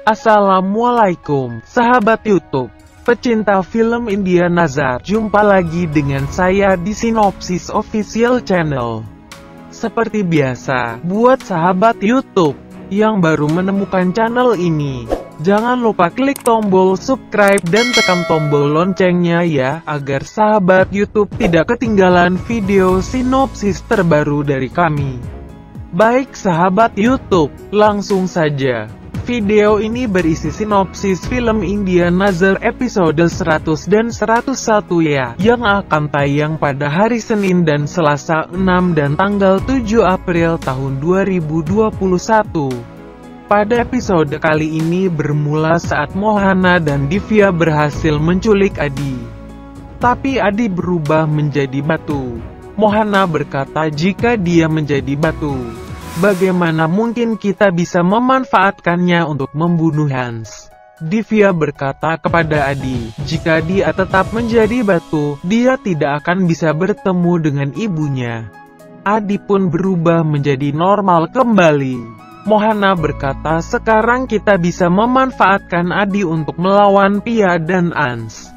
Assalamualaikum, sahabat YouTube, pecinta film India Nazar. Jumpa lagi dengan saya di Sinopsis Official Channel. Seperti biasa, buat sahabat YouTube yang baru menemukan channel ini, jangan lupa klik tombol subscribe dan tekan tombol loncengnya ya, agar sahabat YouTube tidak ketinggalan video sinopsis terbaru dari kami. Baik sahabat YouTube, langsung saja. Video ini berisi sinopsis film India Nazar episode 100 dan 101 ya, yang akan tayang pada hari Senin dan Selasa 6 dan tanggal 7 April tahun 2021. Pada episode kali ini bermula saat Mohana dan Divya berhasil menculik Adi. Tapi Adi berubah menjadi batu. Mohana berkata jika dia menjadi batu, bagaimana mungkin kita bisa memanfaatkannya untuk membunuh Hans? Divya berkata kepada Adi, jika dia tetap menjadi batu, dia tidak akan bisa bertemu dengan ibunya. Adi pun berubah menjadi normal kembali. Mohana berkata sekarang kita bisa memanfaatkan Adi untuk melawan Pia dan Hans.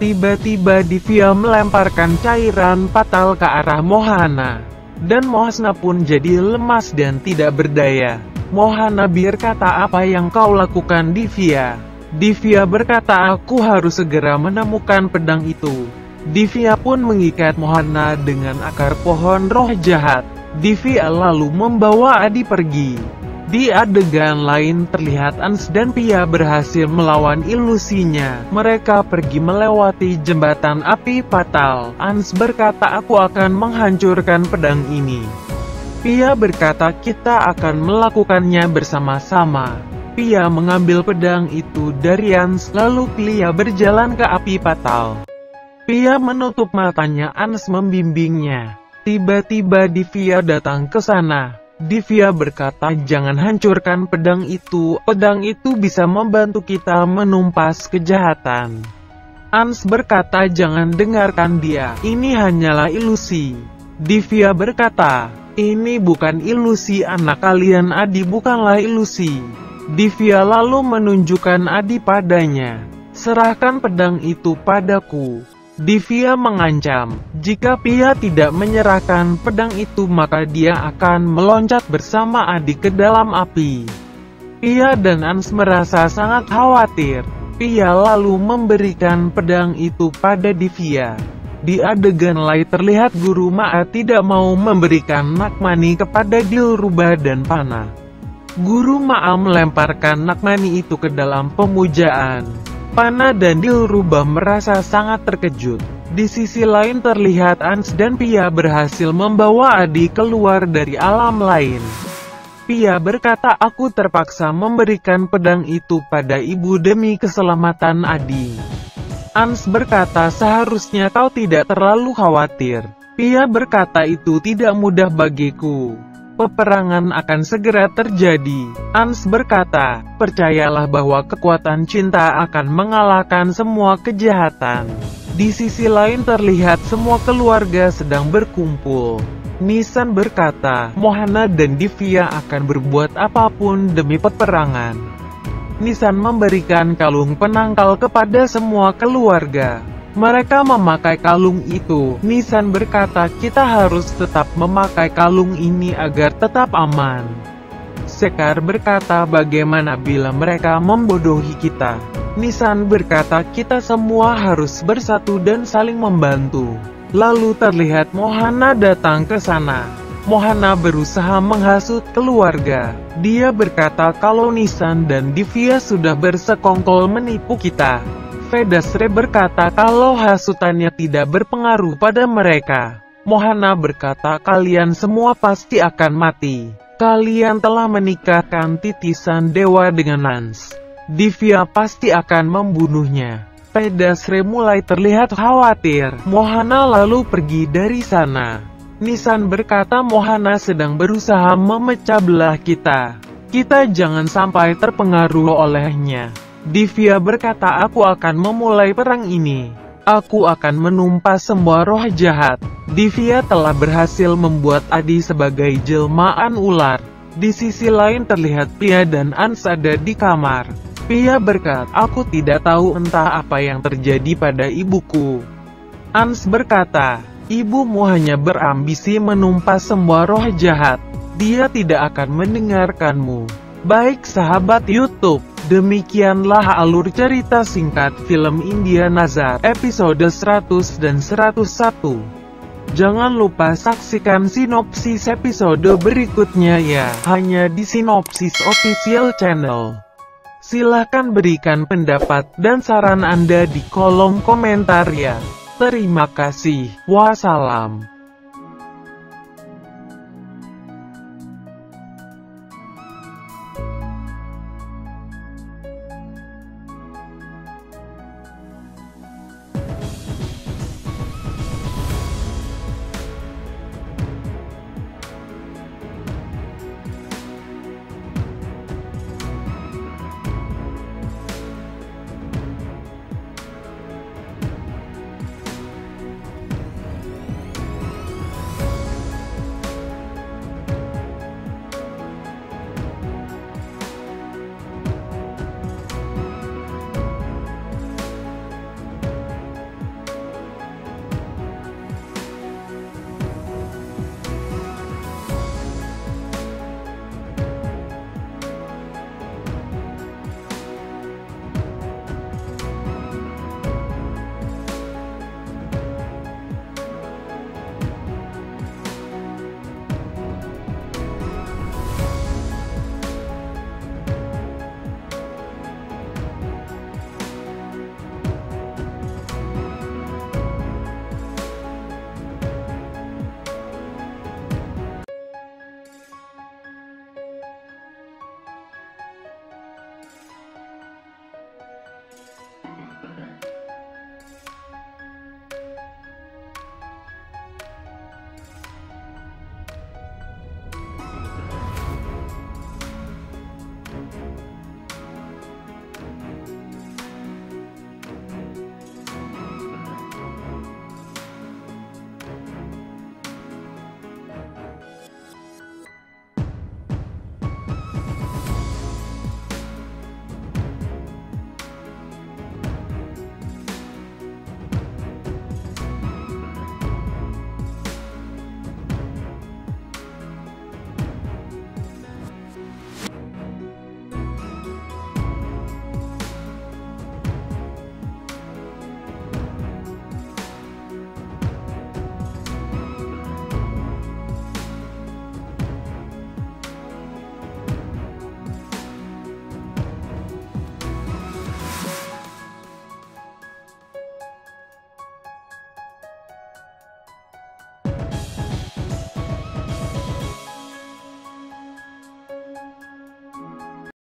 Tiba-tiba Divya melemparkan cairan fatal ke arah Mohana. Dan Mohana pun jadi lemas dan tidak berdaya. Mohana berkata, apa yang kau lakukan Divya? Divya berkata, aku harus segera menemukan pedang itu. Divya pun mengikat Mohana dengan akar pohon roh jahat. Divya lalu membawa Adi pergi. Di adegan lain terlihat Hans dan Pia berhasil melawan ilusinya. Mereka pergi melewati jembatan api fatal. Hans berkata, aku akan menghancurkan pedang ini. Pia berkata, kita akan melakukannya bersama-sama. Pia mengambil pedang itu dari Hans, lalu Pia berjalan ke api fatal. Pia menutup matanya, Hans membimbingnya. Tiba-tiba Divya datang ke sana. Divya berkata, jangan hancurkan pedang itu bisa membantu kita menumpas kejahatan. Hans berkata, jangan dengarkan dia, ini hanyalah ilusi. Divya berkata, ini bukan ilusi anak kalian, Adi bukanlah ilusi. Divya lalu menunjukkan Adi padanya, serahkan pedang itu padaku. Divya mengancam, jika Pia tidak menyerahkan pedang itu maka dia akan meloncat bersama Adi ke dalam api. Pia dan Hans merasa sangat khawatir. Pia lalu memberikan pedang itu pada Divya. Di adegan lain terlihat Guru Maa tidak mau memberikan Nakmani kepada Dilruba dan Pana. Guru Maa melemparkan Nakmani itu ke dalam pemujaan. Pana dan Dilruba merasa sangat terkejut. Di sisi lain terlihat Hans dan Pia berhasil membawa Adi keluar dari alam lain. Pia berkata, aku terpaksa memberikan pedang itu pada ibu demi keselamatan Adi. Hans berkata, seharusnya kau tidak terlalu khawatir. Pia berkata, itu tidak mudah bagiku. Peperangan akan segera terjadi. Hans berkata, percayalah bahwa kekuatan cinta akan mengalahkan semua kejahatan. Di sisi lain terlihat semua keluarga sedang berkumpul. Nisan berkata, Mohana dan Divya akan berbuat apapun demi peperangan. Nisan memberikan kalung penangkal kepada semua keluarga. Mereka memakai kalung itu. Nisan berkata, kita harus tetap memakai kalung ini agar tetap aman. Sekar berkata, bagaimana bila mereka membodohi kita? Nisan berkata, kita semua harus bersatu dan saling membantu. Lalu terlihat Mohana datang ke sana. Mohana berusaha menghasut keluarga. Dia berkata kalau Nisan dan Divya sudah bersekongkol menipu kita. Vedasre berkata kalau hasutannya tidak berpengaruh pada mereka. Mohana berkata, kalian semua pasti akan mati. Kalian telah menikahkan titisan dewa dengan Hans. Divya pasti akan membunuhnya. Vedasre mulai terlihat khawatir. Mohana lalu pergi dari sana. Nisan berkata, Mohana sedang berusaha memecah belah kita. Kita jangan sampai terpengaruh olehnya. Divya berkata, aku akan memulai perang ini. Aku akan menumpas semua roh jahat. Divya telah berhasil membuat Adi sebagai jelmaan ular. Di sisi lain terlihat Pia dan Ans ada di kamar. Pia berkata, "Aku tidak tahu entah apa yang terjadi pada ibuku." Ans berkata, "Ibumu hanya berambisi menumpas semua roh jahat. Dia tidak akan mendengarkanmu." Baik sahabat YouTube, demikianlah alur cerita singkat film India Nazar episode 100 dan 101. Jangan lupa saksikan sinopsis episode berikutnya ya, hanya di Sinopsis Official Channel. Silahkan berikan pendapat dan saran Anda di kolom komentar ya. Terima kasih. Wassalam.